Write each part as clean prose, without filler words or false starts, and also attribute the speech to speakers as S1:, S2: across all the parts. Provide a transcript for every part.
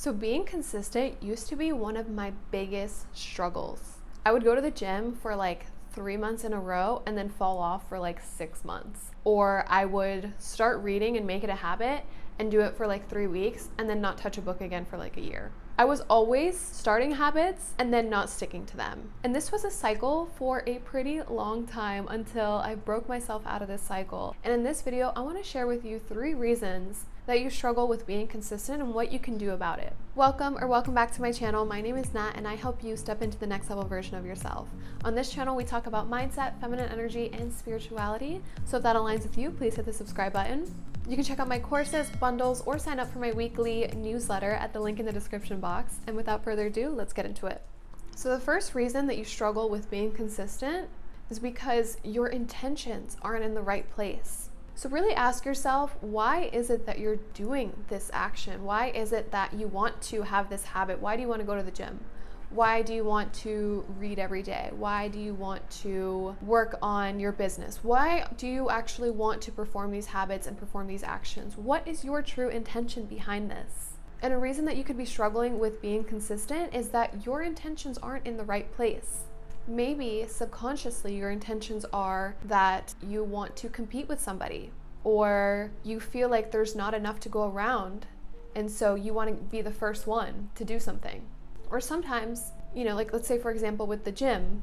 S1: So being consistent used to be one of my biggest struggles. I would go to the gym for like 3 months in a row and then fall off for like 6 months. Or I would start reading and make it a habit and do it for like 3 weeks and then not touch a book again for like a year. I was always starting habits and then not sticking to them. And this was a cycle for a pretty long time until I broke myself out of this cycle. And in this video, I want to share with you 3 reasons that you struggle with being consistent and what you can do about it. Welcome back to my channel. My name is Nat and I help you step into the next level version of yourself. On this channel, we talk about mindset, feminine energy, and spirituality. So if that aligns with you, please hit the subscribe button. You can check out my courses, bundles, or sign up for my weekly newsletter at the link in the description box. And without further ado, let's get into it. So the first reason that you struggle with being consistent is because your intentions aren't in the right place. So really ask yourself, why is it that you're doing this action? Why is it that you want to have this habit? Why do you want to go to the gym? Why do you want to read every day? Why do you want to work on your business? Why do you actually want to perform these habits and perform these actions? What is your true intention behind this? And a reason that you could be struggling with being consistent is that your intentions aren't in the right place. Maybe subconsciously your intentions are that you want to compete with somebody, or you feel like there's not enough to go around, and so you want to be the first one to do something. Or sometimes, like let's say for example with the gym,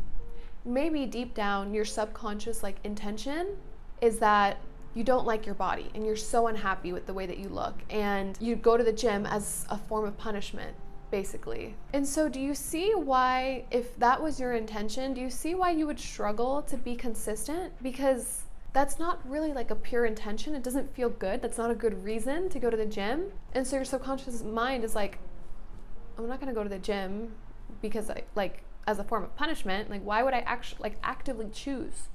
S1: maybe deep down your subconscious intention is that you don't like your body and you're so unhappy with the way that you look, and you go to the gym as a form of punishment, basically. And so do you see why, if that was your intention, do you see why you would struggle to be consistent? Because that's not really like a pure intention. It doesn't feel good. That's not a good reason to go to the gym. And so your subconscious mind is like, I'm not going to go to the gym because as a form of punishment. Why would I actually actively choose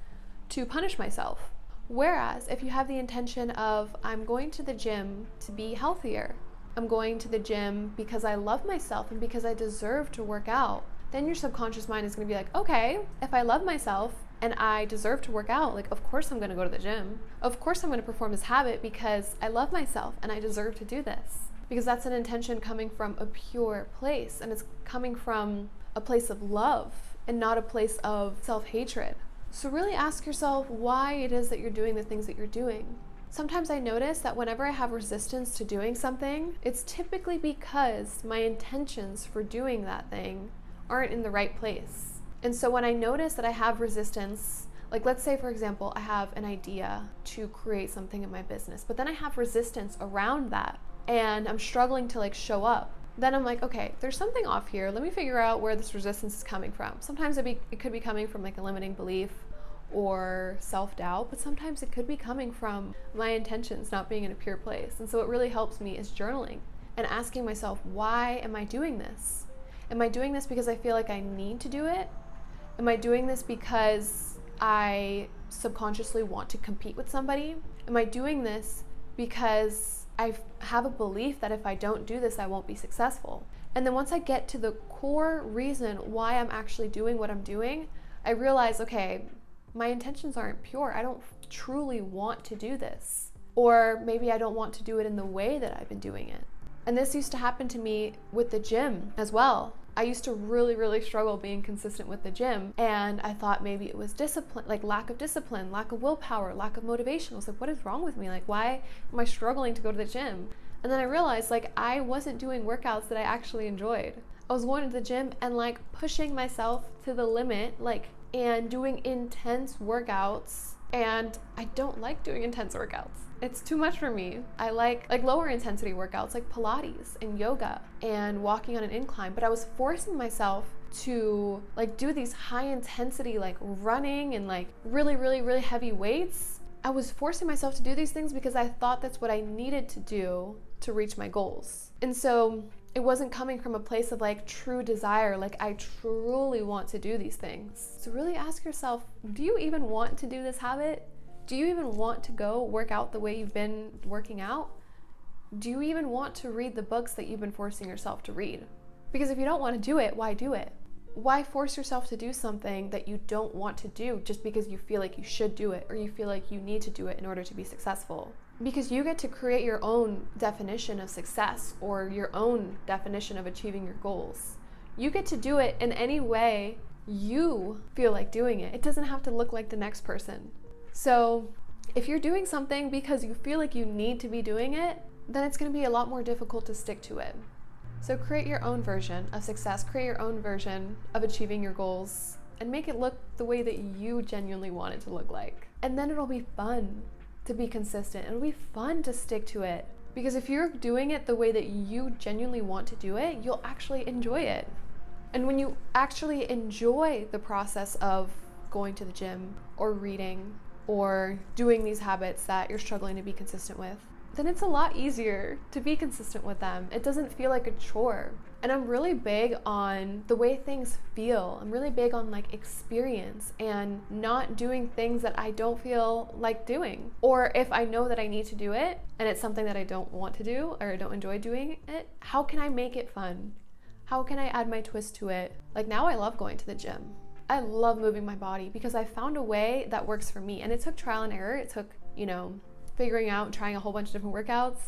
S1: to punish myself? Whereas if you have the intention of, I'm going to the gym to be healthier, I'm going to the gym because I love myself and because I deserve to work out, then your subconscious mind is going to be like, okay, if I love myself and I deserve to work out, of course I'm going to go to the gym. Of course I'm going to perform this habit because I love myself and I deserve to do this. Because that's an intention coming from a pure place, and it's coming from a place of love and not a place of self-hatred. So really ask yourself why it is that you're doing the things that you're doing. Sometimes I notice that whenever I have resistance to doing something, it's typically because my intentions for doing that thing aren't in the right place. And so when I notice that I have resistance, let's say for example, I have an idea to create something in my business, but then I have resistance around that and I'm struggling to show up, then I'm like, okay, there's something off here. Let me figure out where this resistance is coming from. Sometimes it could be coming from a limiting belief or self-doubt, but sometimes it could be coming from my intentions not being in a pure place. And so what really helps me is journaling and asking myself, why am I doing this? Am I doing this because I feel like I need to do it? Am I doing this because I subconsciously want to compete with somebody? Am I doing this because I have a belief that if I don't do this, I won't be successful? And then once I get to the core reason why I'm actually doing what I'm doing, I realize, okay, my intentions aren't pure. I don't truly want to do this. Or maybe I don't want to do it in the way that I've been doing it. And this used to happen to me with the gym as well. I used to really, really struggle being consistent with the gym. And I thought maybe it was discipline, lack of discipline, lack of willpower, lack of motivation. I was like, what is wrong with me? Why am I struggling to go to the gym? And then I realized I wasn't doing workouts that I actually enjoyed. I was going to the gym and pushing myself to the limit, and doing intense workouts. And I don't like doing intense workouts. It's too much for me. I like lower intensity workouts like Pilates and yoga and walking on an incline, but I was forcing myself to do these high intensity running and really, really, really heavy weights. I was forcing myself to do these things because I thought that's what I needed to do to reach my goals. And so it wasn't coming from a place of true desire, I truly want to do these things. So really ask yourself, do you even want to do this habit? Do you even want to go work out the way you've been working out? Do you even want to read the books that you've been forcing yourself to read? Because if you don't want to do it, why do it? Why force yourself to do something that you don't want to do just because you feel like you should do it or you feel like you need to do it in order to be successful? because you get to create your own definition of success or your own definition of achieving your goals. You get to do it in any way you feel like doing it. It doesn't have to look like the next person. So if you're doing something because you feel like you need to be doing it, then it's going to be a lot more difficult to stick to it. So create your own version of success, create your own version of achieving your goals, and make it look the way that you genuinely want it to look like. And then it'll be fun to be consistent. It'll be fun to stick to it. Because if you're doing it the way that you genuinely want to do it, you'll actually enjoy it. And when you actually enjoy the process of going to the gym or reading or doing these habits that you're struggling to be consistent with, then it's a lot easier to be consistent with them. It doesn't feel like a chore. And I'm really big on the way things feel. I'm really big on like experience and not doing things that I don't feel like doing. Or if I know that I need to do it and it's something that I don't want to do or I don't enjoy doing it, how can I make it fun? How can I add my twist to it? Like now I love going to the gym. I love moving my body because I found a way that works for me. And it took trial and error. It took, figuring out, trying a whole bunch of different workouts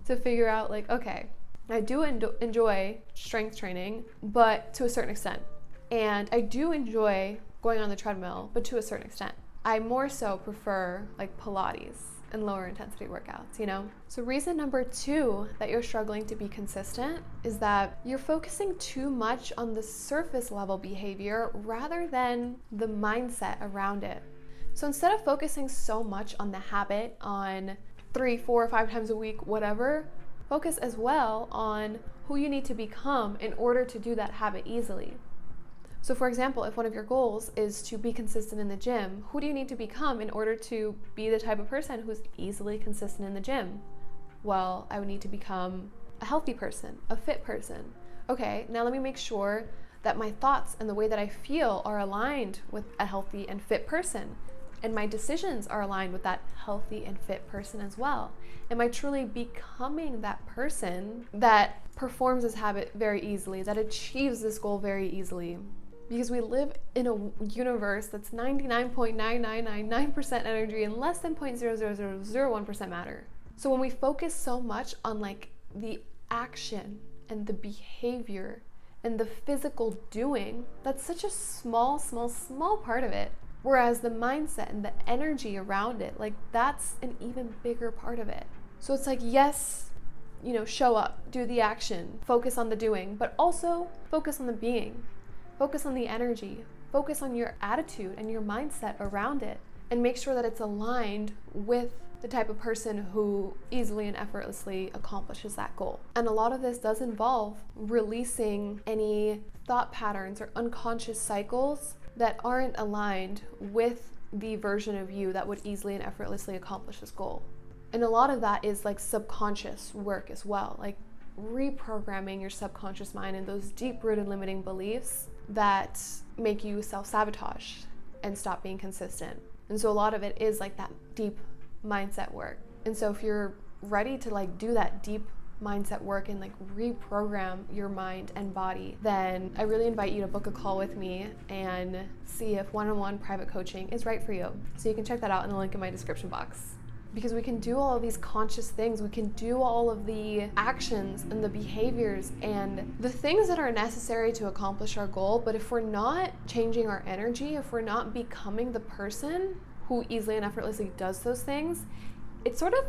S1: to figure out like, okay, I do enjoy strength training, but to a certain extent. And I do enjoy going on the treadmill, but to a certain extent. I more so prefer like Pilates and lower intensity workouts, So reason number 2 that you're struggling to be consistent is that you're focusing too much on the surface level behavior rather than the mindset around it. So instead of focusing so much on the habit, on 3, 4, or 5 times a week, whatever, focus as well on who you need to become in order to do that habit easily. So for example, if one of your goals is to be consistent in the gym, who do you need to become in order to be the type of person who's easily consistent in the gym? Well, I would need to become a healthy person, a fit person. Okay, now let me make sure that my thoughts and the way that I feel are aligned with a healthy and fit person. And my decisions are aligned with that healthy and fit person as well. Am I truly becoming that person that performs this habit very easily, that achieves this goal very easily? Because we live in a universe that's 99.9999% energy and less than 0.00001% matter. So when we focus so much on like the action and the behavior and the physical doing, that's such a small part of it. Whereas the mindset and the energy around it, like that's an even bigger part of it. So it's like, yes, show up, do the action, focus on the doing, but also focus on the being, focus on the energy, focus on your attitude and your mindset around it, and make sure that it's aligned with the type of person who easily and effortlessly accomplishes that goal. And a lot of this does involve releasing any thought patterns or unconscious cycles that aren't aligned with the version of you that would easily and effortlessly accomplish this goal. And a lot of that is like subconscious work as well, like reprogramming your subconscious mind and those deep-rooted limiting beliefs that make you self-sabotage and stop being consistent. And so a lot of it is like that deep mindset work. And so if you're ready to like do that deep mindset work and like reprogram your mind and body, then I really invite you to book a call with me and see if one-on-one private coaching is right for you. So you can check that out in the link in my description box. Because we can do all of these conscious things, we can do all of the actions and the behaviors and the things that are necessary to accomplish our goal, but if we're not changing our energy, if we're not becoming the person who easily and effortlessly does those things, it sort of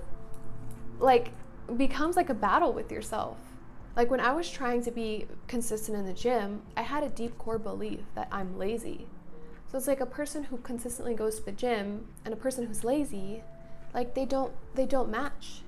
S1: like becomes like a battle with yourself. Like when I was trying to be consistent in the gym, I had a deep core belief that I'm lazy. So it's like a person who consistently goes to the gym and a person who's lazy, like they don't match,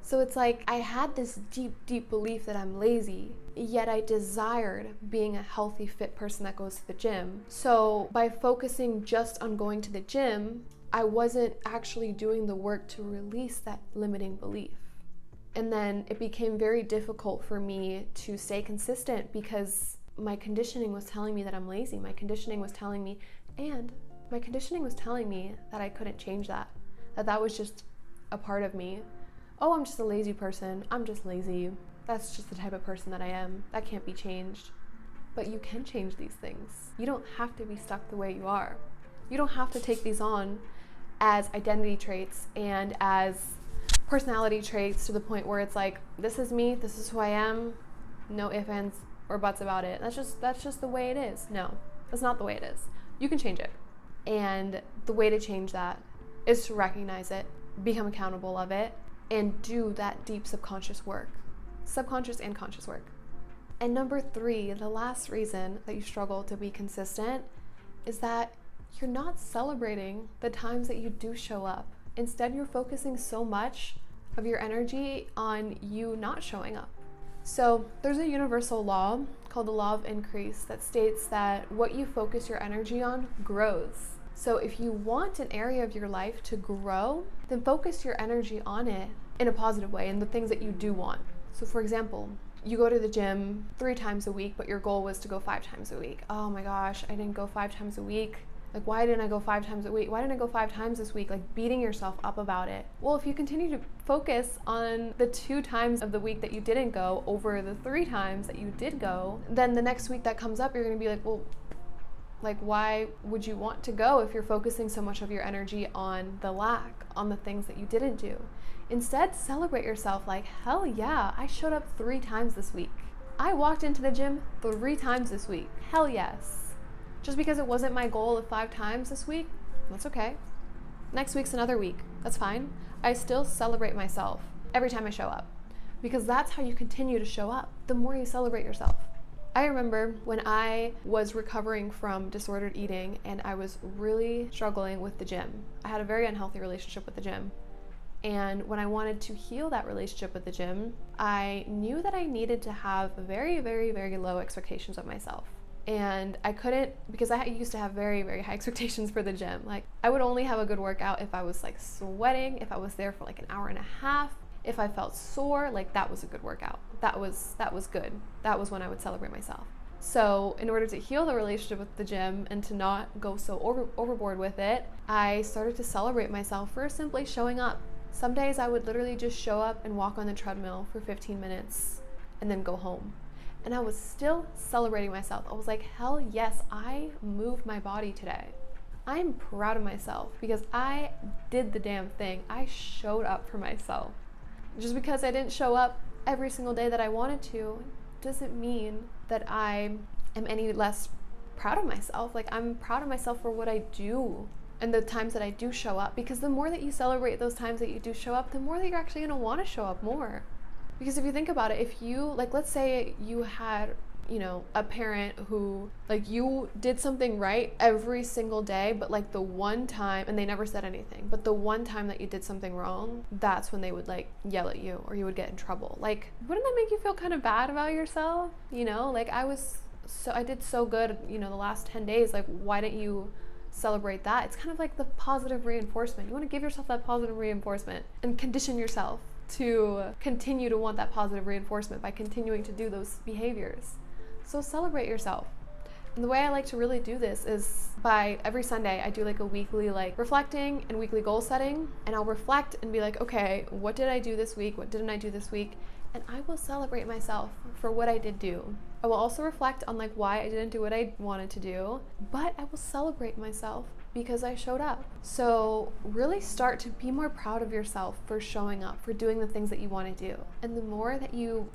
S1: So it's like I had this deep belief that I'm lazy, yet I desired being a healthy, fit person that goes to the gym. So by focusing just on going to the gym, I wasn't actually doing the work to release that limiting belief. And then it became very difficult for me to stay consistent because my conditioning was telling me that I'm lazy. My conditioning was telling me that I couldn't change that was just a part of me. Oh, I'm just a lazy person. I'm just lazy. That's just the type of person that I am. That can't be changed. But you can change these things. You don't have to be stuck the way you are. You don't have to take these on as identity traits and as personality traits to the point where it's like, this is me, this is who I am, no ifs, ands, or buts about it. That's just the way it is. No, that's not the way it is. You can change it. And the way to change that is to recognize it, become accountable of it, and do that deep subconscious work. Subconscious and conscious work. And number 3, the last reason that you struggle to be consistent is that you're not celebrating the times that you do show up. Instead, you're focusing so much of your energy on you not showing up. So there's a universal law called the law of increase that states that what you focus your energy on grows. So if you want an area of your life to grow, then focus your energy on it in a positive way and the things that you do want. So for example, you go to the gym 3 times a week, but your goal was to go 5 times a week. Oh my gosh, I didn't go 5 times a week. Like, why didn't I go 5 times a week? Why didn't I go 5 times this week? Like, beating yourself up about it. Well, if you continue to focus on the 2 times of the week that you didn't go over the 3 times that you did go, then the next week that comes up, you're going to be like, well, like, why would you want to go if you're focusing so much of your energy on the lack, on the things that you didn't do? Instead, celebrate yourself like, hell yeah, I showed up 3 times this week. I walked into the gym 3 times this week. Hell yes. Just because it wasn't my goal of 5 times this week, that's okay. Next week's another week. That's fine. I still celebrate myself every time I show up because that's how you continue to show up, the more you celebrate yourself. I remember when I was recovering from disordered eating and I was really struggling with the gym. I had a very unhealthy relationship with the gym. And when I wanted to heal that relationship with the gym, I knew that I needed to have very, very, very low expectations of myself. And I couldn't, because I used to have very, very high expectations for the gym. Like, I would only have a good workout if I was like sweating, if I was there for like an hour and a half, if I felt sore, like that was a good workout. That was good. That was when I would celebrate myself. So in order to heal the relationship with the gym and to not go so overboard with it, I started to celebrate myself for simply showing up. Some days I would literally just show up and walk on the treadmill for 15 minutes and then go home. And I was still celebrating myself. I was like, hell yes, I moved my body today. I'm proud of myself because I did the damn thing. I showed up for myself. Just because I didn't show up every single day that I wanted to doesn't mean that I am any less proud of myself. Like, I'm proud of myself for what I do and the times that I do show up, because the more that you celebrate those times that you do show up, the more that you're actually going to want to show up more. Because if you think about it, if you, like, let's say you had, you know, a parent who, like, you did something right every single day, but like the one time, and they never said anything, but the one time that you did something wrong, that's when they would like yell at you or you would get in trouble. Like, wouldn't that make you feel kind of bad about yourself? You know, like, I did so good, you know, the last 10 days, like, why didn't you celebrate that? It's kind of like the positive reinforcement. You want to give yourself that positive reinforcement and condition yourself to continue to want that positive reinforcement by continuing to do those behaviors. So celebrate yourself. And the way I like to really do this is by every Sunday, I do like a weekly like reflecting and weekly goal setting, and I'll reflect and be like, okay, what did I do this week? What didn't I do this week? And I will celebrate myself for what I did do. I will also reflect on like why I didn't do what I wanted to do, but I will celebrate myself because I showed up. So really start to be more proud of yourself for showing up, for doing the things that you want to do. And the more that you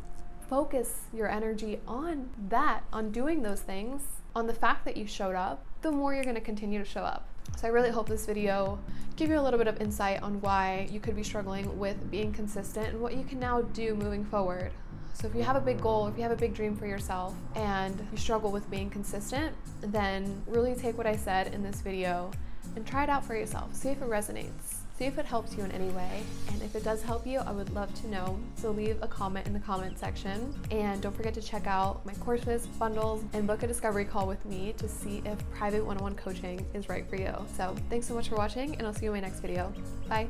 S1: focus your energy on that, on doing those things, on the fact that you showed up, the more you're going to continue to show up. So I really hope this video gave you a little bit of insight on why you could be struggling with being consistent and what you can now do moving forward. So if you have a big goal, if you have a big dream for yourself and you struggle with being consistent, then really take what I said in this video and try it out for yourself. See if it resonates. See if it helps you in any way. And if it does help you, I would love to know. So leave a comment in the comment section. And don't forget to check out my courses, bundles, and book a discovery call with me to see if private one-on-one coaching is right for you. So thanks so much for watching, and I'll see you in my next video. Bye.